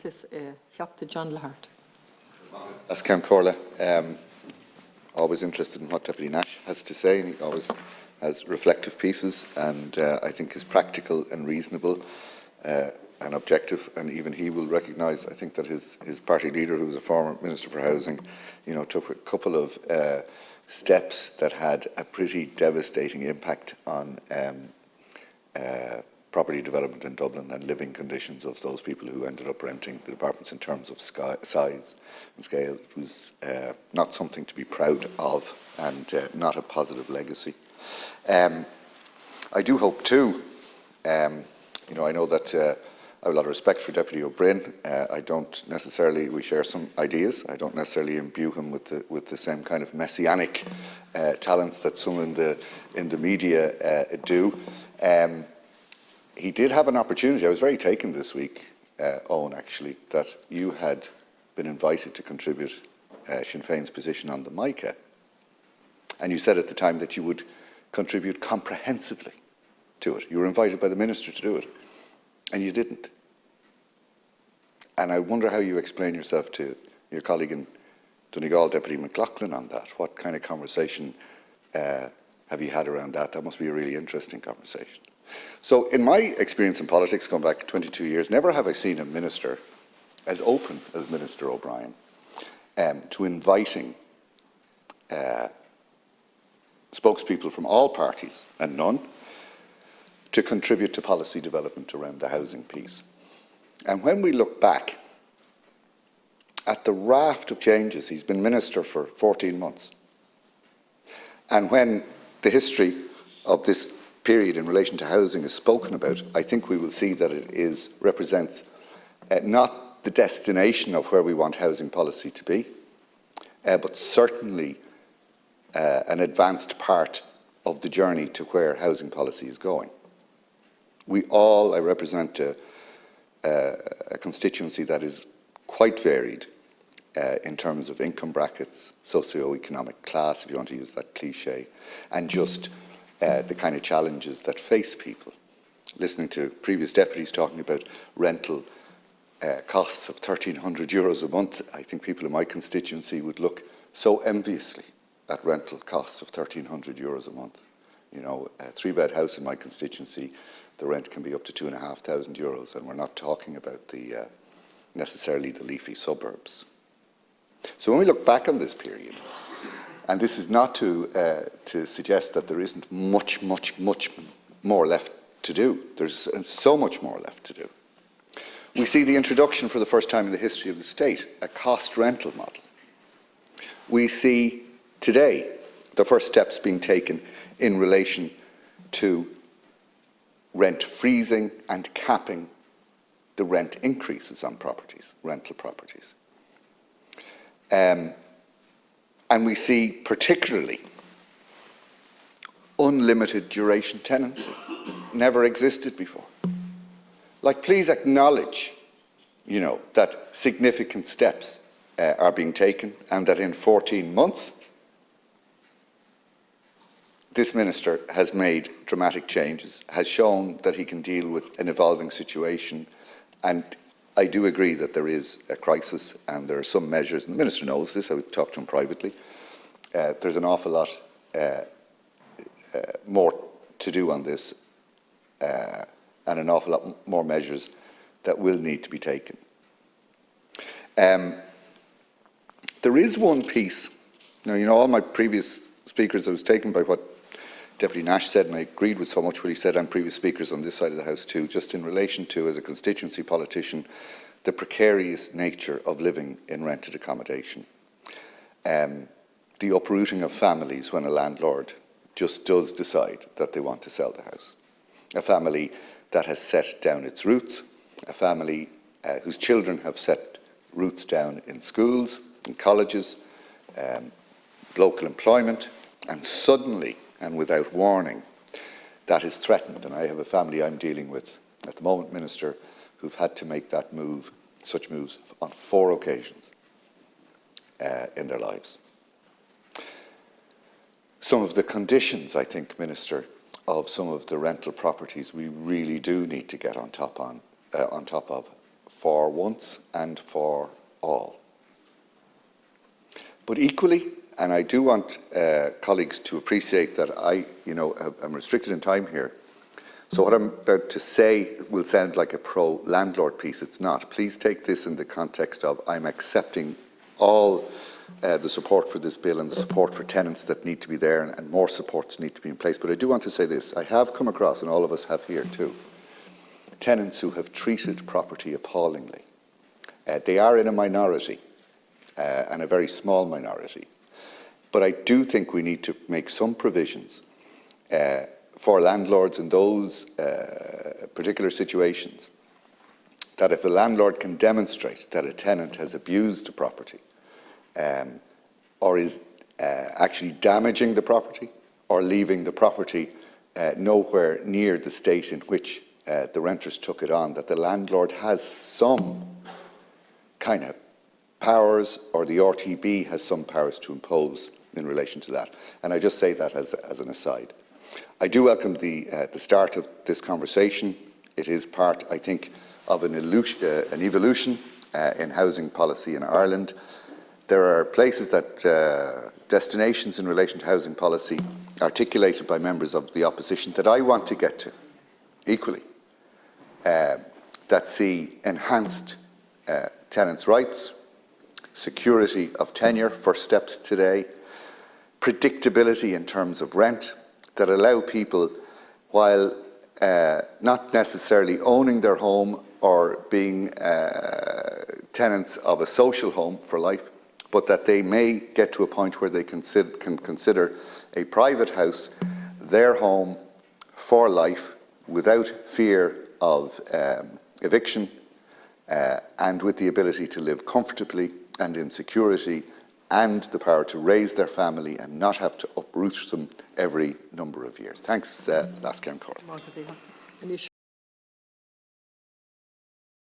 Oireachtas, Dr. John Lahart. As Cam Corla, always interested in what Deputy Nash has to say, and he always has reflective pieces, and I think is practical and reasonable and objective, and even he will recognise, I think, that his party leader, who was a former Minister for Housing, took a couple of steps that had a pretty devastating impact on property development in Dublin and living conditions of those people who ended up renting the apartments in terms of size and scale. It was not something to be proud of, and not a positive legacy. I do hope too, I know that I have a lot of respect for Deputy O'Brien. I don't necessarily, we share some ideas. I don't necessarily imbue him with the same kind of messianic talents that some in the media do. He did have an opportunity. I was very taken this week, Owen, actually, that you had been invited to contribute Sinn Féin's position on the MICA. And you said at the time that you would contribute comprehensively to it. You were invited by the Minister to do it, and you didn't. And I wonder how you explain yourself to your colleague in Donegal, Deputy McLaughlin, on that. What kind of conversation have you had around that? That must be a really interesting conversation. So in my experience in politics, going back 22 years, never have I seen a minister as open as Minister O'Brien to inviting spokespeople from all parties, and none, to contribute to policy development around the housing piece. And when we look back at the raft of changes, he's been Minister for 14 months, and when the history of this period in relation to housing is spoken about, I think we will see that it represents not the destination of where we want housing policy to be, but certainly an advanced part of the journey to where housing policy is going. I represent a constituency that is quite varied in terms of income brackets, socio-economic class, if you want to use that cliche, and just the kind of challenges that face people. Listening to previous deputies talking about rental costs of €1,300 a month, I think people in my constituency would look so enviously at rental costs of €1,300 a month. A three-bed house in my constituency, the rent can be up to €2,500, and we're not talking about necessarily the leafy suburbs. So when we look back on this period, and this is not to suggest that there isn't much more left to do. There's so much more left to do. We see the introduction for the first time in the history of the state, a cost rental model. We see today the first steps being taken in relation to rent freezing and capping the rent increases on properties, rental properties. And we see particularly unlimited duration tenancy. Never existed before. Like, please acknowledge, that significant steps are being taken, and that in 14 months, this minister has made dramatic changes, has shown that he can deal with an evolving situation, and I do agree that there is a crisis, and there are some measures, and the minister knows this. I would talk to him privately. There's an awful lot more to do on this, and an awful lot more measures that will need to be taken. There is one piece. Now, all my previous speakers, I was taken by what Deputy Nash said, and I agreed with so much what he said, and previous speakers on this side of the House too, just in relation to, as a constituency politician, the precarious nature of living in rented accommodation. The uprooting of families when a landlord just does decide that they want to sell the house. A family that has set down its roots, a family whose children have set roots down in schools, in colleges, local employment, and suddenly, and without warning, that is threatened. And I have a family I'm dealing with at the moment, Minister, who've had to make that move, such moves, on 4 occasions in their lives. Some of the conditions, I think, Minister, of some of the rental properties we really do need to get on top of for once and for all. But equally, and I do want colleagues to appreciate that I'm restricted in time here, so what I'm about to say will sound like a pro-landlord piece. It's not. Please take this in the context of I'm accepting all the support for this bill and the support for tenants that need to be there, and more supports need to be in place. But I do want to say this. I have come across, and all of us have here too, tenants who have treated property appallingly. They are in a minority, and a very small minority. But I do think we need to make some provisions for landlords in those particular situations, that if a landlord can demonstrate that a tenant has abused a property or is actually damaging the property or leaving the property nowhere near the state in which the renters took it on, that the landlord has some kind of powers, or the RTB has some powers to impose in relation to that. And I just say that as an aside. I do welcome the start of this conversation. It is part, I think, of an evolution in housing policy in Ireland. There are places that, destinations in relation to housing policy articulated by members of the opposition that I want to get to, equally, that see enhanced tenants' rights, security of tenure, first steps today, predictability in terms of rent, that allow people, while not necessarily owning their home or being tenants of a social home for life, but that they may get to a point where they can consider a private house their home for life without fear of eviction, and with the ability to live comfortably and in security, and the power to raise their family and not have to uproot them every number of years. Thanks, Lascan Cor.